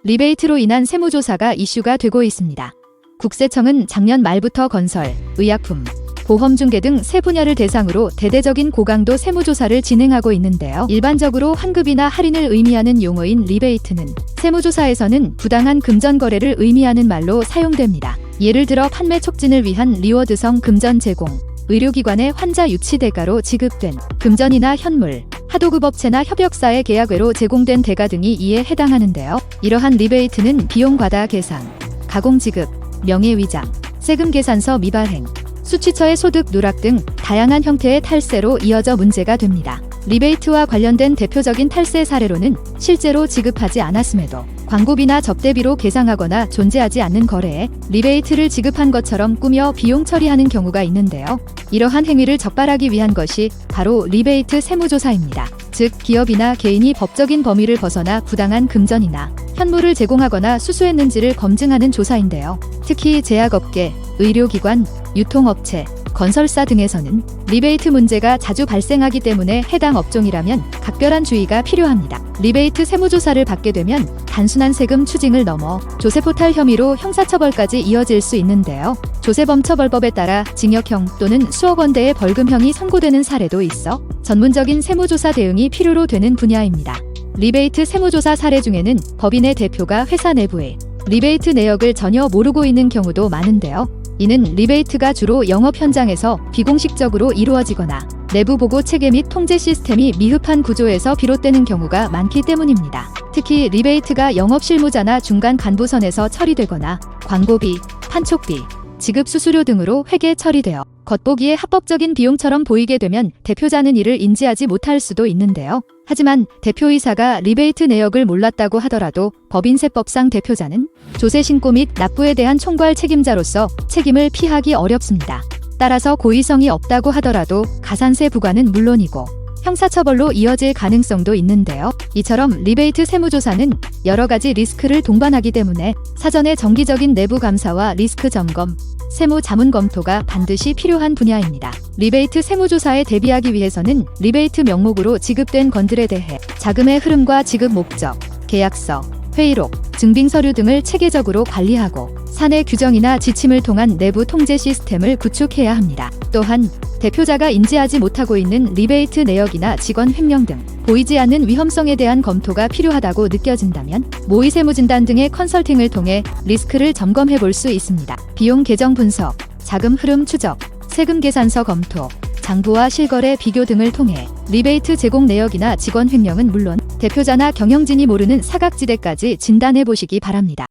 리베이트로 인한 세무조사가 이슈가 되고 있습니다. 국세청은 작년 말부터 건설, 의약품, 보험중개 등 세 분야를 대상으로 대대적인 고강도 세무조사를 진행하고 있는데요. 일반적으로 환급이나 할인을 의미하는 용어인 리베이트는 세무조사에서는 부당한 금전 거래를 의미하는 말로 사용됩니다. 예를 들어 판매 촉진을 위한 리워드성 금전 제공, 의료기관의 환자 유치 대가로 지급된 금전이나 현물, 하도급업체나 협력사의 계약외로 제공된 대가 등이 이에 해당하는데요. 이러한 리베이트는 비용 과다 계산, 가공 지급, 명예위장, 세금 계산서 미발행, 수취처의 소득 누락 등 다양한 형태의 탈세로 이어져 문제가 됩니다. 리베이트와 관련된 대표적인 탈세 사례로는 실제로 지급하지 않았음에도 광고비나 접대비로 계상하거나 존재하지 않는 거래에 리베이트를 지급한 것처럼 꾸며 비용 처리하는 경우가 있는데요. 이러한 행위를 적발하기 위한 것이 바로 리베이트 세무조사입니다. 즉, 기업이나 개인이 법적인 범위를 벗어나 부당한 금전이나 현물을 제공하거나 수수했는지를 검증하는 조사인데요. 특히 제약업계, 의료기관, 유통업체, 건설사 등에서는 리베이트 문제가 자주 발생하기 때문에 해당 업종이라면 각별한 주의가 필요합니다. 리베이트 세무조사를 받게 되면 단순한 세금 추징을 넘어 조세포탈 혐의로 형사처벌까지 이어질 수 있는데요. 조세범처벌법에 따라 징역형 또는 수억 원대의 벌금형이 선고되는 사례도 있어 전문적인 세무조사 대응이 필요로 되는 분야입니다. 리베이트 세무조사 사례 중에는 법인의 대표가 회사 내부에 리베이트 내역을 전혀 모르고 있는 경우도 많은데요. 이는 리베이트가 주로 영업 현장에서 비공식적으로 이루어지거나 내부 보고 체계 및 통제 시스템이 미흡한 구조에서 비롯되는 경우가 많기 때문입니다. 특히 리베이트가 영업 실무자나 중간 간부선에서 처리되거나 광고비, 판촉비, 지급 수수료 등으로 회계 처리되어 겉보기에 합법적인 비용처럼 보이게 되면 대표자는 이를 인지하지 못할 수도 있는데요. 하지만 대표이사가 리베이트 내역을 몰랐다고 하더라도 법인세법상 대표자는 조세 신고 및 납부에 대한 총괄 책임자로서 책임을 피하기 어렵습니다. 따라서 고의성이 없다고 하더라도 가산세 부과는 물론이고 형사처벌로 이어질 가능성도 있는데요. 이처럼 리베이트 세무조사는 여러 가지 리스크를 동반하기 때문에 사전에 정기적인 내부 감사와 리스크 점검, 세무 자문 검토가 반드시 필요한 분야입니다. 리베이트 세무조사에 대비하기 위해서는 리베이트 명목으로 지급된 건들에 대해 자금의 흐름과 지급 목적, 계약서, 회의록, 증빙서류 등을 체계적으로 관리하고 사내 규정이나 지침을 통한 내부 통제 시스템을 구축해야 합니다. 또한 대표자가 인지하지 못하고 있는 리베이트 내역이나 직원 횡령 등 보이지 않는 위험성에 대한 검토가 필요하다고 느껴진다면 모의세무진단 등의 컨설팅을 통해 리스크를 점검해 볼 수 있습니다. 비용 계정 분석, 자금 흐름 추적, 세금 계산서 검토, 장부와 실거래 비교 등을 통해 리베이트 제공 내역이나 직원 횡령은 물론 대표자나 경영진이 모르는 사각지대까지 진단해 보시기 바랍니다.